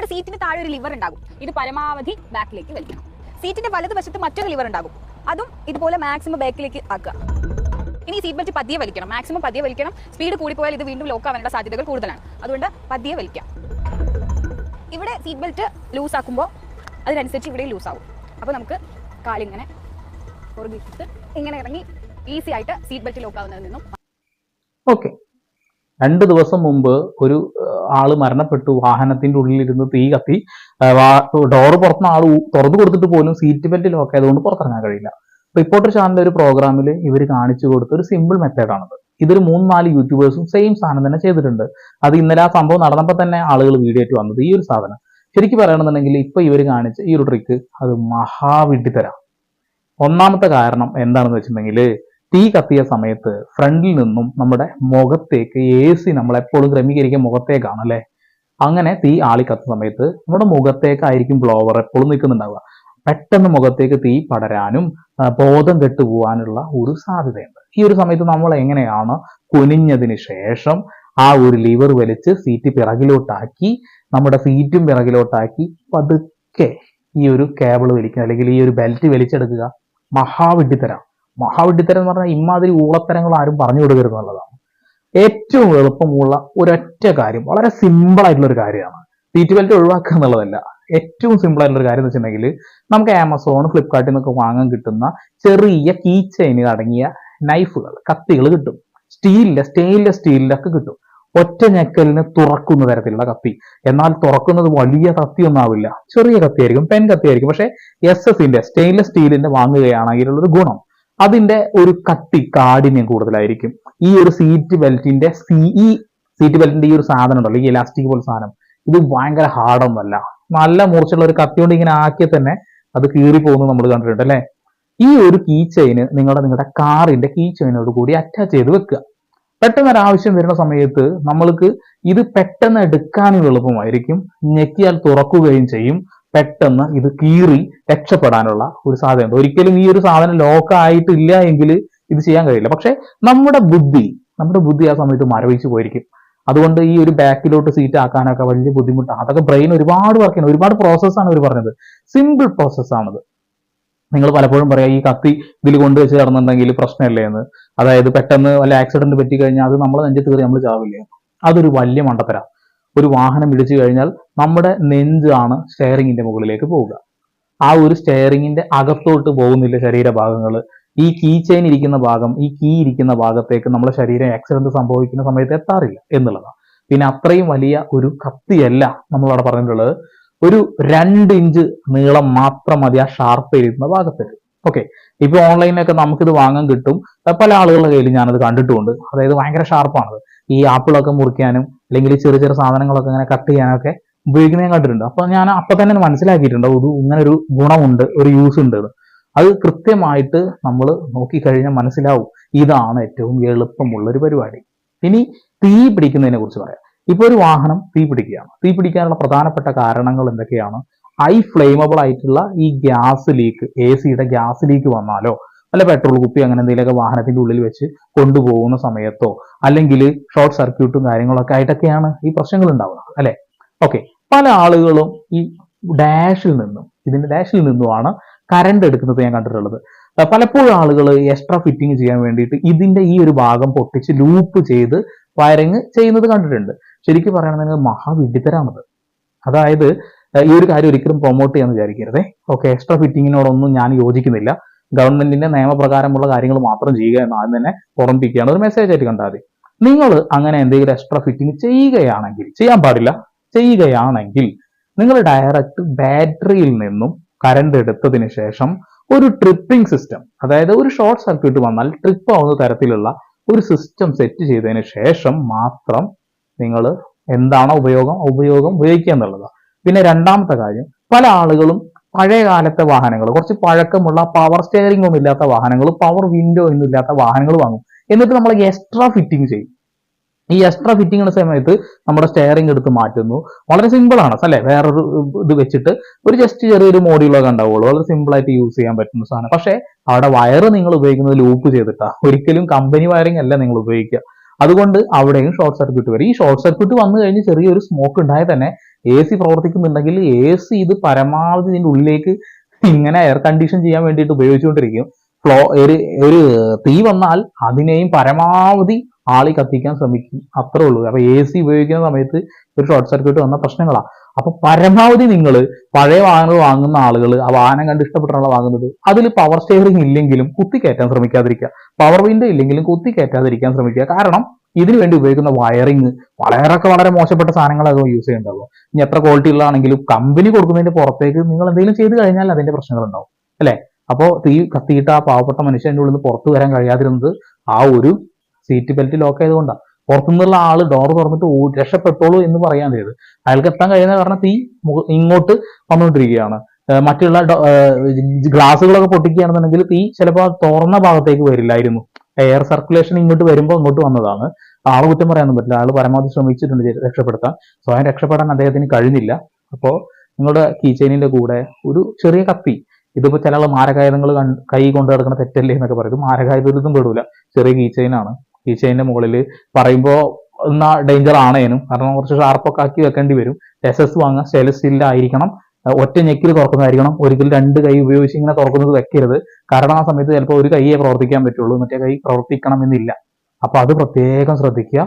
നമ്മുടെ സീറ്റിന് താഴെ ഒരു ലിവർ ഉണ്ടാകും. ഇത് പരമാവധി ബാക്കിലേക്ക് വലിക്കണം. സീറ്റിന്റെ വലതുവശത്ത് മറ്റൊരു ലിവർ ഉണ്ടാകും. അതും ഇതുപോലെ മാക്സിമം ബാക്കിലേക്ക് ആക്കുക. ഇനി സീറ്റ് ബെൽറ്റ് പതിയെ വലിക്കണം, മാക്സിമം പതിയെ വലിക്കണം. സ്പീഡ് കൂടിപ്പോയാൽ ഇത് വീണ്ടും ലോക്ക് ആവാനുള്ള സാധ്യതകൾ കൂടുതലാണ്. അതുകൊണ്ട് പതിയെ വലിക്കാം. ഇവിടെ സീറ്റ് ബെൽറ്റ് ലൂസ് ആക്കുമ്പോൾ അതിനനുസരിച്ച് ഇവിടെ ലൂസ് ആവും. അപ്പോൾ നമുക്ക് കാലിങ്ങനെ പുറകിട്ട് ഇങ്ങനെ ഇറങ്ങി ഈസി ആയിട്ട് സീറ്റ് ബെൽറ്റ് ലോക്ക് ആവുന്നതിൽ നിന്നും. ഓക്കെ, 2 ദിവസം മുമ്പ് ഒരു ആള് മരണപ്പെട്ടു. വാഹനത്തിന്റെ ഉള്ളിലിരുന്ന് തീ കത്തി, ഡോറ് പുറത്തുനിന്ന് ആൾ തുറന്നു കൊടുത്തിട്ട് പോലും സീറ്റ് ബെൽറ്റ് ലോക്ക് ആയതുകൊണ്ട് പുറത്തിറങ്ങാൻ കഴിയില്ല. റിപ്പോർട്ടർ ചാനലിന്റെ ഒരു പ്രോഗ്രാമിൽ ഇവർ കാണിച്ചു കൊടുത്ത ഒരു സിമ്പിൾ മെത്തേഡാണത്. ഇതൊരു 3-4 യൂട്യൂബേഴ്സും സെയിം സാധനം തന്നെ ചെയ്തിട്ടുണ്ട്. അത് ഇന്നലെ ആ സംഭവം നടന്നപ്പോൾ തന്നെ ആളുകൾ വീഡിയോ ആയിട്ട് വന്നത് ഈ ഒരു സാധനം. ശരിക്കും പറയണമെന്നുണ്ടെങ്കിൽ ഇപ്പൊ ഇവർ കാണിച്ച ഈ ഒരു ട്രിക്ക് അത് മഹാവിഡ്ഢിത്തരാം. ഒന്നാമത്തെ കാരണം എന്താണെന്ന് വെച്ചിട്ടുണ്ടെങ്കിൽ, തീ കത്തിയ സമയത്ത് ഫ്രണ്ടിൽ നിന്നും നമ്മുടെ മുഖത്തേക്ക് AC നമ്മളെപ്പോഴും ക്രമീകരിക്കുക മുഖത്തേക്കാണ് അല്ലെ. അങ്ങനെ തീ ആളി കത്തുന്ന സമയത്ത് നമ്മുടെ മുഖത്തേക്കായിരിക്കും ബ്ലോവർ എപ്പോഴും നിൽക്കുന്നുണ്ടാവുക. പെട്ടെന്ന് മുഖത്തേക്ക് തീ പടരാനും ബോധം കെട്ടുപോകാനുള്ള ഒരു സാധ്യതയുണ്ട്. ഈ ഒരു സമയത്ത് നമ്മൾ എങ്ങനെയാണ് കുനിഞ്ഞതിന് ശേഷം ആ ഒരു ലിവർ വലിച്ച് സീറ്റ് പിറകിലോട്ടാക്കി, നമ്മുടെ സീറ്റും പിറകിലോട്ടാക്കി പതുക്കെ ഈ ഒരു കേബിൾ വലിക്കുക, അല്ലെങ്കിൽ ഈ ഒരു ബെൽറ്റ് വലിച്ചെടുക്കുക. മഹാവിഡ്ഢിത്തരം എന്ന് പറഞ്ഞാൽ ഇമാതിരി ഊളത്തരങ്ങൾ ആരും പറഞ്ഞു കൊടുക്കരുത് എന്നുള്ളതാണ്. ഏറ്റവും എളുപ്പമുള്ള ഒരൊറ്റ കാര്യം, വളരെ സിമ്പിൾ ആയിട്ടുള്ള ഒരു കാര്യമാണ്. സീറ്റ് ബെൽറ്റ് ഒഴിവാക്കുക എന്നുള്ളതല്ല. ഏറ്റവും സിമ്പിൾ ആയിട്ടുള്ള ഒരു കാര്യം എന്ന് വെച്ചിട്ടുണ്ടെങ്കിൽ, നമുക്ക് ആമസോൺ, ഫ്ലിപ്കാർട്ടിൽ നിന്നൊക്കെ വാങ്ങാൻ കിട്ടുന്ന ചെറിയ കീ ചെയിനിൽ അടങ്ങിയ നൈഫുകൾ, കത്തികൾ കിട്ടും. സ്റ്റെയിൻലെസ് സ്റ്റീലിന്റെ ഒക്കെ കിട്ടും. ഒറ്റ ഞെക്കലിന് തുറക്കുന്ന തരത്തിലുള്ള കത്തി. എന്നാൽ തുറക്കുന്നത് വലിയ കത്തിയൊന്നും ആവില്ല, ചെറിയ കത്തിയായിരിക്കും, പെൻ കത്തിയായിരിക്കും. പക്ഷെ SS-ന്റെ സ്റ്റെയിൻലെസ് സ്റ്റീലിന്റെ വാങ്ങുകയാണെങ്കിലുള്ള ഒരു ഗുണം, അതിന്റെ ഒരു കട്ടി കാഠിന്യം കൂടുതലായിരിക്കും. ഈ ഒരു സീറ്റ് ബെൽറ്റിന്റെ ഈ ഒരു സാധനം ഉണ്ടല്ലോ, ഈ ഇലാസ്റ്റിക് പോലെ സാധനം, ഇത് ഭയങ്കര ഹാർഡൊന്നുമല്ല. നല്ല മൂർച്ചയുള്ള ഒരു കത്തി കൊണ്ട് ഇങ്ങനെ ആക്കിയ തന്നെ അത് കീറി പോകുന്നത് നമ്മൾ കണ്ടിട്ടുണ്ട് അല്ലെ. ഈ ഒരു കീ ചെയിന് നിങ്ങളുടെ കാറിന്റെ കീ ചെയിനോട് കൂടി അറ്റാച്ച് ചെയ്ത് വെക്കുക. പെട്ടെന്ന് ഒരു ആവശ്യം വരുന്ന സമയത്ത് നമ്മൾക്ക് ഇത് പെട്ടെന്ന് എടുക്കാനും എളുപ്പമായിരിക്കും, ഞെക്കിയാൽ തുറക്കുകയും ചെയ്യും. പെട്ടെന്ന് ഇത് കീറി രക്ഷപ്പെടാനുള്ള ഒരു സാധ്യതയുണ്ട്. ഒരിക്കലും ഈ ഒരു സാധനം ലോക്ക് ആയിട്ടില്ല എങ്കിൽ ഇത് ചെയ്യാൻ കഴിയില്ല. പക്ഷെ നമ്മുടെ ബുദ്ധി ആ സമയത്ത് മരവിച്ചു പോയിരിക്കും. അതുകൊണ്ട് ഈ ഒരു ബാക്കിലോട്ട് സീറ്റ് ആക്കാനൊക്കെ വലിയ ബുദ്ധിമുട്ടാണ്. അതൊക്കെ ബ്രെയിൻ ഒരുപാട് വർക്ക് ചെയ്യണം, ഒരുപാട് പ്രോസസ്സാണ് ഇവർ പറഞ്ഞത്. സിമ്പിൾ പ്രോസസ്സാണത്. നിങ്ങൾ പലപ്പോഴും പറയാം ഈ കത്തി ഇതിൽ കൊണ്ടുവച്ച് നടന്നുണ്ടെങ്കിൽ പ്രശ്നമില്ലേ എന്ന്. അതായത് പെട്ടെന്ന് വല്ല ആക്സിഡന്റ് പറ്റി കഴിഞ്ഞാൽ അത് നമ്മളെ നെഞ്ചത്ത് കയറി നമ്മൾ ചാവില്ലേ. അതൊരു വലിയ മണ്ടത്തര. ഒരു വാഹനം ഇടിച്ചു കഴിഞ്ഞാൽ നമ്മുടെ നെഞ്ചാണ് സ്റ്റെയറിങ്ങിന്റെ മുകളിലേക്ക് പോവുക. ആ ഒരു സ്റ്റെയറിങ്ങിന്റെ അകത്തോട്ട് പോകുന്നില്ല ശരീരഭാഗങ്ങൾ. ഈ കീ ചെയിൻ ഇരിക്കുന്ന ഭാഗം, ഈ കീ ഇരിക്കുന്ന ഭാഗത്തേക്ക് നമ്മുടെ ശരീരം ആക്സിഡന്റ് സംഭവിക്കുന്ന സമയത്ത് എത്താറില്ല എന്നുള്ളതാണ്. പിന്നെ അത്രയും വലിയ ഒരു കത്തിയല്ല നമ്മളവിടെ പറഞ്ഞിട്ടുള്ളത്. ഒരു 2 ഇഞ്ച് നീളം മാത്രം മതി ആ ഷാർപ്പ് ഇരിക്കുന്ന ഭാഗത്തേക്ക്. ഓക്കെ, ഇപ്പൊ ഓൺലൈനിലൊക്കെ നമുക്കിത് വാങ്ങാൻ കിട്ടും. പല ആളുകളുടെ കയ്യിൽ ഞാനത് കണ്ടിട്ടുമുണ്ട്. അതായത് ഭയങ്കര ഷാർപ്പാണത്. ഈ ആപ്പിളൊക്കെ മുറിക്കാനും അല്ലെങ്കിൽ ചെറിയ സാധനങ്ങളൊക്കെ ഇങ്ങനെ കട്ട് ചെയ്യാനൊക്കെ ഉപയോഗിക്കുന്നത് ഞാൻ കണ്ടിട്ടുണ്ട്. അപ്പൊ ഞാൻ അപ്പൊ തന്നെ മനസ്സിലാക്കിയിട്ടുണ്ട് ഇങ്ങനെ ഒരു ഗുണമുണ്ട്, ഒരു യൂസ് ഉണ്ട്. അത് കൃത്യമായിട്ട് നമ്മൾ നോക്കിക്കഴിഞ്ഞാൽ മനസ്സിലാവും. ഇതാണ് ഏറ്റവും എളുപ്പമുള്ള ഒരു പരിപാടി. ഇനി തീ പിടിക്കുന്നതിനെ കുറിച്ച് പറയാം. ഇപ്പൊ ഒരു വാഹനം തീ പിടിക്കുകയാണ്. തീ പിടിക്കാനുള്ള പ്രധാനപ്പെട്ട കാരണങ്ങൾ എന്തൊക്കെയാണ്? ഹൈ ഫ്ലെയിമബിൾ ആയിട്ടുള്ള ഈ ഗ്യാസ് ലീക്ക്, AC-യുടെ ഗ്യാസ് ലീക്ക് വന്നാലോ, അല്ല പെട്രോൾ കുപ്പി അങ്ങനെ എന്തെങ്കിലുമൊക്കെ വാഹനത്തിന്റെ ഉള്ളിൽ വെച്ച് കൊണ്ടുപോകുന്ന സമയത്തോ, അല്ലെങ്കിൽ ഷോർട്ട് സർക്യൂട്ടും കാര്യങ്ങളൊക്കെ ആയിട്ടൊക്കെയാണ് ഈ പ്രശ്നങ്ങൾ ഉണ്ടാവുന്നത് അല്ലെ. ഓക്കെ, പല ആളുകളും ഈ ഇതിന്റെ ഡാഷിൽ നിന്നുമാണ് കറണ്ട് എടുക്കുന്നത് ഞാൻ കണ്ടിട്ടുള്ളത്. പലപ്പോഴും ആളുകൾ എക്സ്ട്രാ ഫിറ്റിംഗ് ചെയ്യാൻ വേണ്ടിയിട്ട് ഇതിന്റെ ഈ ഒരു ഭാഗം പൊട്ടിച്ച് ലൂപ്പ് ചെയ്ത് വയറിങ് ചെയ്യുന്നത് കണ്ടിട്ടുണ്ട്. ശരിക്കും പറയുകയാണെങ്കിൽ മഹാവിഡ്ഢിത്തരാണത്. അതായത് ഈ ഒരു കാര്യം ഒരിക്കലും പ്രൊമോട്ട് ചെയ്യാന്ന് വിചാരിക്കരുതേ. ഓക്കെ, എക്സ്ട്രാ ഫിറ്റിങ്ങിനോടൊന്നും ഞാൻ യോജിക്കുന്നില്ല. ഗവൺമെന്റിന്റെ നിയമപ്രകാരമുള്ള കാര്യങ്ങൾ മാത്രം ചെയ്യുക എന്ന് ആദ്യം തന്നെ ഓർമ്മിപ്പിക്കുകയാണ്. ഒരു മെസ്സേജ് ആയിട്ട് കണ്ടാൽ മതി. നിങ്ങൾ അങ്ങനെ എന്തെങ്കിലും എക്സ്ട്രാ ഫിറ്റിംഗ് ചെയ്യുകയാണെങ്കിൽ, ചെയ്യാൻ പാടില്ല, ചെയ്യുകയാണെങ്കിൽ നിങ്ങൾ ഡയറക്റ്റ് ബാറ്ററിയിൽ നിന്നും കറണ്ട് എടുത്തതിന് ശേഷം ഒരു ട്രിപ്പിംഗ് സിസ്റ്റം, അതായത് ഒരു ഷോർട്ട് സർക്യൂട്ട് വന്നാൽ ട്രിപ്പ് ആവുന്ന തരത്തിലുള്ള ഒരു സിസ്റ്റം സെറ്റ് ചെയ്തതിന് ശേഷം മാത്രം നിങ്ങൾ എന്താണോ ഉപയോഗിക്കുക എന്നുള്ളതാണ്. പിന്നെ രണ്ടാമത്തെ കാര്യം, പല ആളുകളും പഴയ കാലത്തെ വാഹനങ്ങൾ, കുറച്ച് പഴക്കമുള്ള പവർ സ്റ്റിയറിംഗ് ഒന്നും ഇല്ലാത്ത വാഹനങ്ങൾ, പവർ വിൻഡോ ഒന്നും ഇല്ലാത്ത വാഹനങ്ങൾ വാങ്ങും. എന്നിട്ട് നമ്മൾ എക്സ്ട്രാ ഫിറ്റിംഗ് ചെയ്യും. ഈ എക്സ്ട്രാ ഫിറ്റിംഗിന്റെ സമയത്ത് നമ്മുടെ സ്റ്റെയറിംഗ് എടുത്ത് മാറ്റുന്നു. വളരെ സിമ്പിൾ ആണ് അല്ലെ. വേറൊരു ഇത് വെച്ചിട്ട് ഒരു ജസ്റ്റ് ചെറിയൊരു മോഡ്യൂളൊക്കെ ഉണ്ടാവുള്ളൂ. വളരെ സിമ്പിൾ ആയിട്ട് യൂസ് ചെയ്യാൻ പറ്റുന്ന സാധനം. പക്ഷെ അവിടെ വയറ് നിങ്ങൾ ഉപയോഗിക്കുന്നത് ലൂപ്പ് ചെയ്തിട്ടാ, ഒരിക്കലും കമ്പനി വയറിംഗ് അല്ല നിങ്ങൾ ഉപയോഗിക്കുക. അതുകൊണ്ട് അവിടെയും ഷോർട്ട് സർക്യൂട്ട് വരും. ഈ ഷോർട്ട് സർക്യൂട്ട് വന്നു കഴിഞ്ഞ് ചെറിയൊരു സ്മോക്ക് ഉണ്ടായാൽ തന്നെ AC പ്രവർത്തിക്കുന്നുണ്ടെങ്കിൽ AC ഇത് പരമാവധി ഇതിന്റെ ഉള്ളിലേക്ക് ഇങ്ങനെ എയർ കണ്ടീഷൻ ചെയ്യാൻ വേണ്ടിയിട്ട് ഉപയോഗിച്ചുകൊണ്ടിരിക്കും. ഒരു തീ വന്നാൽ അതിനെയും പരമാവധി ആളി കത്തിക്കാൻ ശ്രമിക്കും, അത്രേ ഉള്ളൂ. അപ്പൊ AC ഉപയോഗിക്കുന്ന സമയത്ത് ഒരു ഷോർട്ട് സർക്യൂട്ട് വന്ന പ്രശ്നങ്ങളാണ്. അപ്പൊ പരമാവധി നിങ്ങൾ പഴയ വാഹനങ്ങൾ വാങ്ങുന്ന ആളുകൾ, ആ വാഹനം കണ്ട് ഇഷ്ടപ്പെട്ടാണ് വാങ്ങുന്നത്, അതിൽ പവർ സ്റ്റിയറിംഗ് ഇല്ലെങ്കിലും കുത്തിക്കയറ്റാൻ ശ്രമിക്കാതിരിക്കുക, പവർ വിൻഡോ ഇല്ലെങ്കിലും കുത്തിക്കയറ്റാതിരിക്കാൻ ശ്രമിക്കുക. കാരണം ഇതിനു വേണ്ടി ഉപയോഗിക്കുന്ന വയറിങ് വളരെ മോശപ്പെട്ട സാധനങ്ങളാകും യൂസ് ചെയ്യേണ്ടാവുക. ഇനി എത്ര ക്വാളിറ്റി ഉള്ളതാണെങ്കിലും കമ്പനി കൊടുക്കുന്നതിന്റെ പുറത്തേക്ക് നിങ്ങൾ എന്തെങ്കിലും ചെയ്ത് കഴിഞ്ഞാൽ അതിന്റെ പ്രശ്നങ്ങൾ ഉണ്ടാവും, അല്ലെ? അപ്പോൾ തീ കത്തിയിട്ട് ആ പാവപ്പെട്ട മനുഷ്യന്റെ ഉള്ളിൽ നിന്ന് പുറത്തു വരാൻ കഴിയാതിരുന്നത് ആ ഒരു സീറ്റ് ബെൽറ്റ് ലോക്ക് ആയതുകൊണ്ടാണ്. പുറത്തുനിന്നുള്ള ആള് ഡോർ തുറന്നിട്ട് രക്ഷപ്പെട്ടോളൂ എന്ന് പറയാൻ ചെയ്ത് അയാൾക്ക് എത്താൻ കഴിയുന്ന കാരണം തീ ഇങ്ങോട്ട് വന്നുകൊണ്ടിരിക്കുകയാണ്. മറ്റുള്ള ഗ്ലാസുകളൊക്കെ പൊട്ടിക്കുകയാണെന്നുണ്ടെങ്കിൽ തീ ചിലപ്പോൾ തുറന്ന ഭാഗത്തേക്ക് വരില്ലായിരുന്നു. എയർ സർക്കുലേഷൻ ഇങ്ങോട്ട് വരുമ്പോൾ ഇങ്ങോട്ട് വന്നതാണ്. ആളെ കുറ്റം പറയാനൊന്നും പറ്റില്ല, ആള് പരമാവധി ശ്രമിച്ചിട്ടുണ്ട് രക്ഷപ്പെടുത്താൻ. സ്വയം രക്ഷപ്പെടാൻ അദ്ദേഹത്തിന് കഴിഞ്ഞില്ല. അപ്പോൾ നിങ്ങളുടെ കീ ചെയിനിന്റെ കൂടെ ഒരു ചെറിയ കത്തി, ഇതിപ്പോ ചില ആൾ മാരകായുധങ്ങൾ കൈ കൊണ്ട് കിടക്കുന്ന തെറ്റല്ലേ എന്നൊക്കെ പറയും. മാരകായുധം പെടൂല, ചെറിയ കീ ചെയിനാണ്. കീ ചെയിനിന്റെ മുകളിൽ പറയുമ്പോൾ എന്നാ ഡേഞ്ചർ ആണേനും, കാരണം കുറച്ച് ഷാർപ്പൊക്കെ ആക്കി വെക്കേണ്ടി വരും. SS വാങ്ങുക, സ്റ്റെയിൻലെസ് സ്റ്റീലിലായിരിക്കണം, ഒറ്റ ഞെക്കിൽ തുറക്കുന്നതായിരിക്കണം. ഒരിക്കലും 2 കൈ ഉപയോഗിച്ച് ഇങ്ങനെ തുറക്കുന്നത് വെക്കരുത്. കാരണം ആ സമയത്ത് ചിലപ്പോൾ ഒരു കൈയെ പ്രവർത്തിക്കാൻ പറ്റുള്ളൂ, മറ്റേ കൈ പ്രവർത്തിക്കണമെന്നില്ല. അപ്പൊ അത് പ്രത്യേകം ശ്രദ്ധിക്കുക.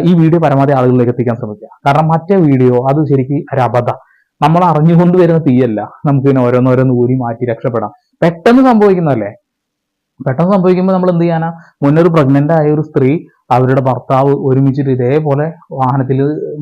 ഈ വീഡിയോ പരമാവധി ആളുകളിലേക്ക് എത്തിക്കാൻ ശ്രമിക്കുക. കാരണം മറ്റേ വീഡിയോ അത് ശരിക്കും ഒരു അബദ്ധം. നമ്മൾ അറിഞ്ഞുകൊണ്ട് വരുന്ന തീയല്ല, നമുക്ക് ഇങ്ങനെ ഓരോന്നോരോന്ന് ഊരി മാറ്റി രക്ഷപ്പെടാം. പെട്ടെന്ന് സംഭവിക്കുന്നതല്ലേ. പെട്ടെന്ന് സംഭവിക്കുമ്പോൾ നമ്മൾ എന്ത് ചെയ്യാനാ? മുന്നൊരു പ്രഗ്നന്റ് ആയ ഒരു സ്ത്രീ അവരുടെ ഭർത്താവ് ഒരുമിച്ചിട്ട് ഇതേപോലെ വാഹനത്തിൽ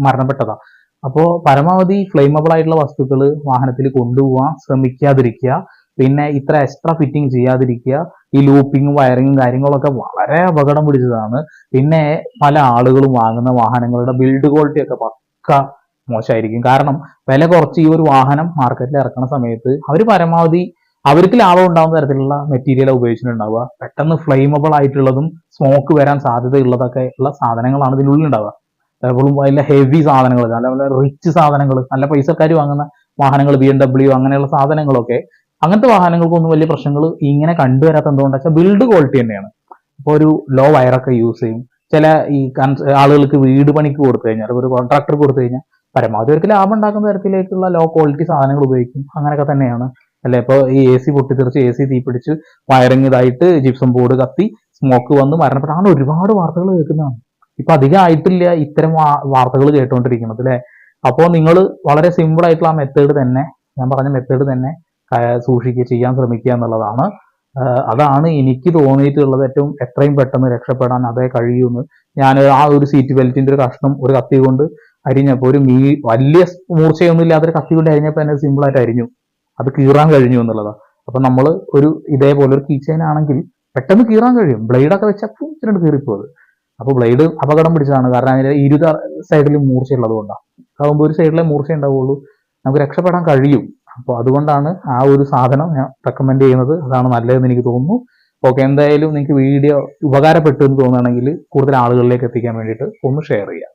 മരണപ്പെട്ടതാ. അപ്പോൾ പരമാവധി ഫ്ലെയിമബിൾ ആയിട്ടുള്ള വസ്തുക്കൾ വാഹനത്തിൽ കൊണ്ടുപോകാൻ ശ്രമിക്കാതിരിക്കുക. പിന്നെ ഇത്ര എക്സ്ട്രാ ഫിറ്റിംഗ് ചെയ്യാതിരിക്കുക. ഈ ലൂപ്പിങ്ങും വയറിങ്ങും കാര്യങ്ങളൊക്കെ വളരെ അപകടം പിടിച്ചതാണ്. പിന്നെ പല ആളുകളും വാങ്ങുന്ന വാഹനങ്ങളുടെ ബിൽഡ് ക്വാളിറ്റി ഒക്കെ പക്ക മോശമായിരിക്കും. കാരണം വില കുറച്ച് ഈ ഒരു വാഹനം മാർക്കറ്റിൽ ഇറക്കുന്ന സമയത്ത് അവർ പരമാവധി അവർക്ക് ലാഭം ഉണ്ടാകുന്ന തരത്തിലുള്ള മെറ്റീരിയൽ ഉപയോഗിച്ചിട്ടുണ്ടാവുക. പെട്ടെന്ന് ഫ്ലെയിമബിൾ ആയിട്ടുള്ളതും സ്മോക്ക് വരാൻ സാധ്യതയുള്ളതൊക്കെ ഉള്ള സാധനങ്ങളാണ് ഇതിനുള്ളിൽ ഉണ്ടാവുക. എപ്പോഴും നല്ല ഹെവി സാധനങ്ങൾ, നല്ല റിച്ച് സാധനങ്ങൾ, നല്ല പൈസക്കാർ വാങ്ങുന്ന വാഹനങ്ങൾ, BMW അങ്ങനെയുള്ള സാധനങ്ങളൊക്കെ, അങ്ങനത്തെ വാഹനങ്ങൾക്കൊന്നും വലിയ പ്രശ്നങ്ങൾ ഇങ്ങനെ കണ്ടുവരാത്ത എന്തുകൊണ്ടാ വെച്ചാൽ ബിൽഡ് ക്വാളിറ്റി തന്നെയാണ്. അപ്പോൾ ഒരു ലോ വയറൊക്കെ യൂസ് ചെയ്യും. ചില ഈ ആളുകൾക്ക് വീട് പണിക്ക് കൊടുത്തു കഴിഞ്ഞാൽ, ഒരു കോൺട്രാക്ടർ കൊടുത്തു കഴിഞ്ഞാൽ പരമാവധി അവർക്ക് ലാഭം ഉണ്ടാക്കുന്ന തരത്തിലേക്കുള്ള ലോ ക്വാളിറ്റി സാധനങ്ങൾ ഉപയോഗിക്കും. അങ്ങനെയൊക്കെ തന്നെയാണ്, അല്ലെ? ഇപ്പോൾ ഈ AC പൊട്ടിത്തെറിച്ച് AC തീപിടിച്ച് വയറിങ് ഇതായിട്ട് ജിപ്സം ബോർഡ് കത്തി സ്മോക്ക് വന്ന് മരണപ്പെട്ട അങ്ങനെ ഒരുപാട് വാർത്തകൾ കേൾക്കുന്നതാണ്. ഇപ്പൊ അധികം ആയിട്ടില്ല ഇത്തരം വാർത്തകൾ കേട്ടുകൊണ്ടിരിക്കുന്നത്, അല്ലെ? അപ്പോൾ നിങ്ങൾ വളരെ സിമ്പിൾ ആയിട്ടുള്ള ആ മെത്തേഡ് തന്നെ, ഞാൻ പറഞ്ഞ മെത്തേഡ് തന്നെ സൂക്ഷിക്കുക, ചെയ്യാൻ ശ്രമിക്കുക എന്നുള്ളതാണ്. അതാണ് എനിക്ക് തോന്നിയിട്ടുള്ളത് ഏറ്റവും എത്രയും പെട്ടെന്ന് രക്ഷപ്പെടാൻ അതേ കഴിയുമെന്ന്. ഞാൻ ആ ഒരു സീറ്റ് ബെൽറ്റിന്റെ ഒരു കഷ്ണം ഒരു കത്തി കൊണ്ട് അരിഞ്ഞപ്പോൾ, ഒരു വലിയ മൂർച്ചയൊന്നും ഇല്ലാത്തൊരു കത്തി കൊണ്ട് അരിഞ്ഞപ്പോൾ തന്നെ സിമ്പിൾ ആയിട്ട് അരിഞ്ഞു, അത് കീറാൻ കഴിഞ്ഞു എന്നുള്ളതാണ്. അപ്പൊ നമ്മൾ ഒരു ഇതേപോലെ ഒരു കീ ചെയിൻ ആണെങ്കിൽ പെട്ടെന്ന് കീറാൻ കഴിയും. ബ്ലേഡൊക്കെ വെച്ചാൽ പൂച്ചിട്ട് കീറിപ്പോത്. അപ്പൊ ബ്ലേഡ് അപകടം പിടിച്ചതാണ്, കാരണം അതിന്റെ ഇരു സൈഡിലും മൂർച്ചയുള്ളത് കൊണ്ടാണ്. അതാകുമ്പോൾ ഒരു സൈഡിലെ മൂർച്ച ഉണ്ടാവുള്ളൂ, നമുക്ക് രക്ഷപ്പെടാൻ കഴിയും. അപ്പോൾ അതുകൊണ്ടാണ് ആ ഒരു സാധനം ഞാൻ റെക്കമെൻഡ് ചെയ്യുന്നത്. അതാണ് നല്ലതെന്ന് എനിക്ക് തോന്നുന്നു. ഓക്കെ, എന്തായാലും നിങ്ങൾക്ക് വീഡിയോ ഉപകാരപ്പെട്ടു എന്ന് തോന്നുകയാണെങ്കിൽ കൂടുതൽ ആളുകളിലേക്ക് എത്തിക്കാൻ വേണ്ടിയിട്ട് ഒന്ന് ഷെയർ ചെയ്യുക.